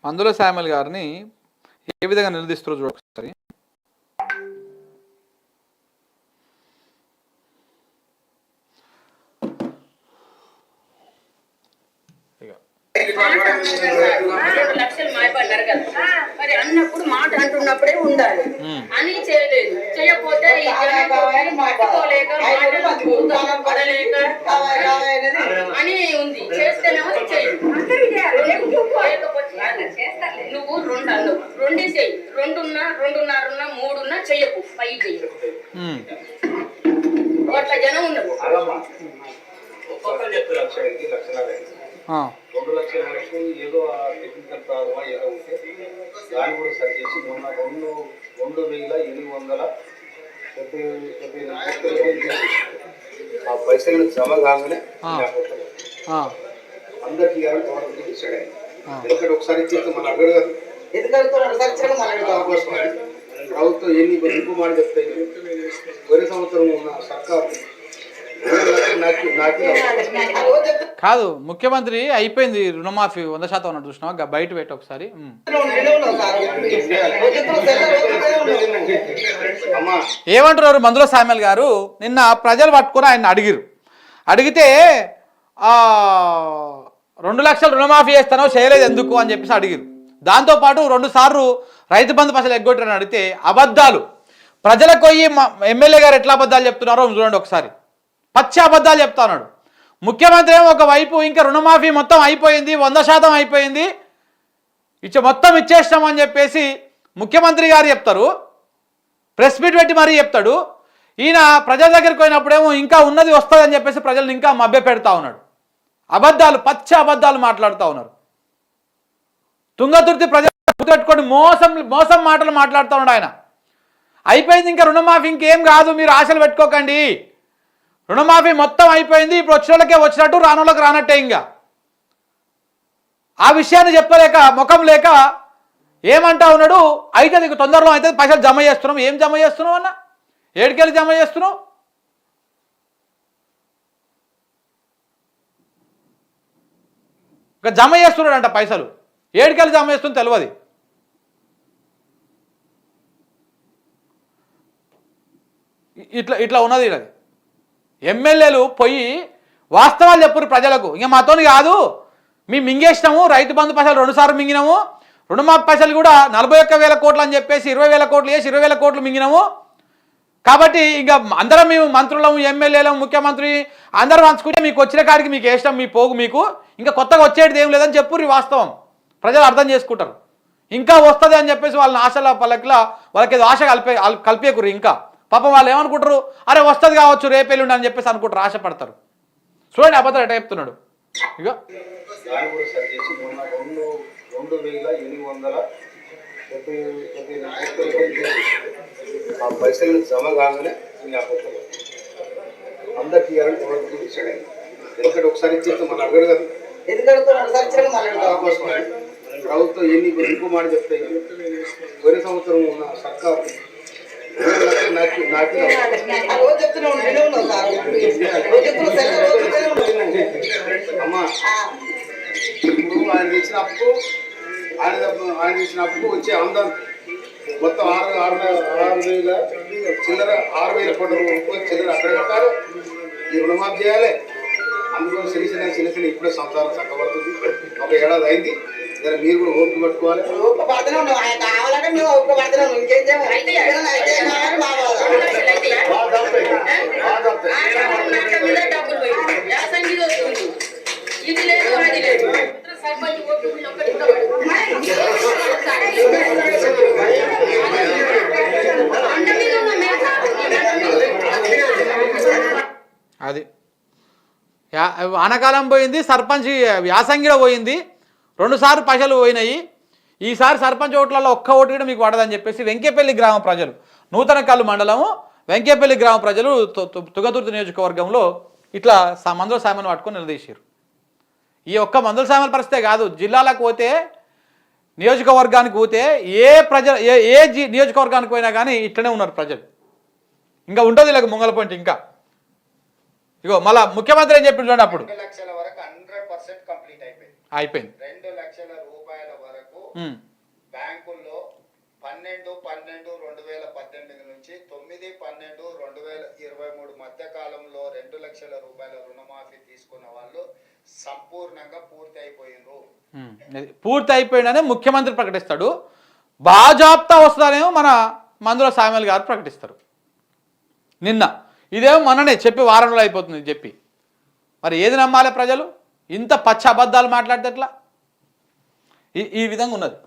మందుల శామ్యుల్ గారిని ఏ విధంగా నిలదీస్తారో చూడొకసారి. మరి అన్నప్పుడు మాట అంటున్నప్పుడే ఉండాలి అని చేయలేదు. చేయకపోతే పట్టుకోలేక పడలేక అని ఉంది. చేస్తేనేమో చెయ్యి, నువ్వు రెండు అన్నావు, రెండు చెయ్యి, రెండున్నర మూడున్నా చెయ్యకు, పై చెయ్యి. అట్లా జనం ఉన్నారు. 2 లక్షల వరకు ఏదో టెక్నికల్ ప్రాబ్లమా ఏదో ఉంటే దాన్ని కూడా సరి చేసి మొన్న 2,870 ఆ పైసలు జమ కాగానే అందరికీ గవర్నమెంట్ డిసైడ్ అయింది. ఎందుకంటే ఒకసారి ఇచ్చేస్తే మనం అడగదు, ప్రభుత్వం ఎన్ని ఎక్కువ మాట చెప్తాయి. పోయిన సంవత్సరం ఉన్న సర్కారు కాదు, ముఖ్యమంత్రి అయిపోయింది రుణమాఫీ 100% అన్నట్టు చూసినావా, బయట పెట్టి ఒకసారి. ఏమంటున్నారు మందుల శామ్యుల్ గారు? నిన్న ప్రజలు పట్టుకొని ఆయన అడిగితే 2 లక్షలు రుణమాఫీ చేస్తానో చేయలేదు ఎందుకు అని చెప్పేసి అడిగిరు. దాంతోపాటు 2 సార్లు రైతు బంధు పైసలు ఎగ్గొట్టారని అడిగితే అబద్ధాలు, ప్రజలకు పోయి ఎమ్మెల్యే గారు ఎట్లా అబద్ధాలు చెప్తున్నారో చూడండి ఒకసారి. పచ్చి అబద్ధాలు చెప్తా ఉన్నాడు ముఖ్యమంత్రి. ఒకవైపు ఇంకా రుణమాఫీ మొత్తం అయిపోయింది, 100% అయిపోయింది, మొత్తం ఇచ్చేస్తామని చెప్పేసి ముఖ్యమంత్రి గారు చెప్తారు, ప్రెస్ మీట్ పెట్టి మరీ చెప్తాడు. ఈయన ప్రజల దగ్గరికి పోయినప్పుడేమో ఇంకా ఉన్నది వస్తుందని చెప్పేసి ప్రజలను ఇంకా మభ్య పెడతా ఉన్నాడు. అబద్ధాలు, పచ్చి అబద్ధాలు మాట్లాడుతూ ఉన్నారు. తుంగతుర్తి ప్రజలు పెట్టుకొని మోసం మాటలు మాట్లాడుతూ ఉన్నాడు ఆయన. అయిపోయింది ఇంకా రుణమాఫీ, ఇంకేం కాదు, మీరు ఆశలు పెట్టుకోకండి, రుణమాఫీ మొత్తం అయిపోయింది, ఇప్పుడు వచ్చిన వాళ్ళకే వచ్చినట్టు రానోళ్ళకి రానట్టే. ఇంకా ఆ విషయాన్ని చెప్పలేక ముఖం లేక ఏమంటా ఉన్నాడు, అయితే నీకు తొందరలో అయితే పైసలు జమ చేస్తున్నాం. ఏం జమ చేస్తున్నావు అన్న? ఏడుకెళ్ళి జమ చేస్తున్నావు? ఇంకా జమ చేస్తున్నాడంట పైసలు, ఏడుకెళ్ళి జమ చేస్తుంది తెలియదు. ఇట్లా ఉన్నది. ఇది ఎమ్మెల్యేలు పోయి వాస్తవాలు చెప్పురు ప్రజలకు. ఇంకా మాతోని కాదు, మేము మింగేసినాము, రైతు బంధు పైసలు 2 సార్లు మింగినాము, రుణమాఫీ పైసలు కూడా 41,000 కోట్లు అని చెప్పేసి 20,000 కోట్లు వేసి 20,000 కోట్లు మింగినాము. కాబట్టి ఇంకా అందరం మేము మంత్రులము, ఎమ్మెల్యేలు, ముఖ్యమంత్రి అందరం పంచుకుంటే మీకు వచ్చిన కాడికి మీకు వేసినాం, మీ పోగు మీకు ఇంకా కొత్తగా వచ్చేది ఏం లేదని చెప్పుర్రి. వాస్తవం ప్రజలు అర్థం చేసుకుంటారు. ఇంకా వస్తుంది అని చెప్పేసి వాళ్ళని ఆశల పల్లకిలా వాళ్ళకి ఏదో ఆశ కల్పేకుర్రు. ఇంకా పాపం వాళ్ళు ఏమనుకుంటారు, అరే వస్తుంది కావచ్చు రేపెల్లుండి అని చెప్పేసి అనుకుంటారు, ఆశపడతారు. చూడండి అబద్ధాలు ఎట్లా చెప్తున్నాడు. ఇక ఆ పైసలు జమ కాగానే అందరికీ గవర్నమెంట్ డిసైడ్ అయింది. ఎందుకంటే ఒకసారి ఇచ్చేస్తే మనం అడగదు, ప్రభుత్వం ఎన్ని ఎక్కువ మాట చెప్తాయి. పోయిన సంవత్సరం ఉన్న సర్కారు అమ్మా, ఇప్పుడు ఆయన ఇచ్చిన అప్పు వచ్చే ఆందోళన మొత్తం 6,000 చిల్లర 6,000 కోట్ల చిల్లర అక్కడ కట్టారు. ఈ రుణమాఫీ చేయాలి. అందులో చిన్న ఇప్పుడే సంసారం చక్కబడుతుంది. 1 ఏడాది అయింది. మీరు కూడా ఓపిక పట్టుకోవాలి. అది ఆనకాలం పోయింది, సర్పంచ్ యాసంగిలో పోయింది, 2 సార్లు పైసలు పోయినాయి. ఈసారి సర్పంచ్ ఓట్లలో ఒక్క ఓటు కూడా మీకు పడదని చెప్పేసి వెంకేపల్లి గ్రామ ప్రజలు, నూతనకల్లు మండలము వెంకేపల్లి గ్రామ ప్రజలు తుంగతుర్తి నియోజకవర్గంలో ఇట్లా మందుల శామ్యుల్ పట్టుకొని నిలదీశారు. ఈ ఒక్క మందుల శామ్యుల్ పరిస్థితే కాదు, జిల్లాలకు పోతే, నియోజకవర్గానికి పోతే, ఏ నియోజకవర్గానికి పోయినా కానీ ఇట్లనే ఉన్నారు ప్రజలు. ఇంకా ఉంటుంది ఇలా ముంగల పాయింట్. ఇంకా ఇగో మళ్ళా ముఖ్యమంత్రి ఏం చెప్పిండు చూడండి. అప్పుడు 2 లక్షల వరకు 100% కంప్లీట్ అయిపోయింది. అయిపోయింది. 2 లక్షల రూపాయల వరకు ఉమ్. బ్యాంకుల్లో 12/12/2018 నుంచి 9/12/2023 మధ్య కాలంలో 2 లక్షల రూపాయల రుణమాఫీ తీసుకున్న వాళ్ళు సంపూర్ణంగా పూర్తి అయిపోయినరు. అది పూర్తి అయిపోయిందనే ముఖ్యమంత్రి ప్రకటిస్తాడు. బాజాప్తా వస్తుందనేమో మన మందుల సామ్యాల్ గారు ప్రకటిస్తారు. నిన్న ఇదేమో మొన్ననే చెప్పి వారంలో అయిపోతుంది చెప్పి. మరి ఏది నమ్మాలి ప్రజలు? ఇంత పచ్చ అబద్ధాలు మాట్లాడితే ఎట్లా? ఈ విధంగా ఉన్నది.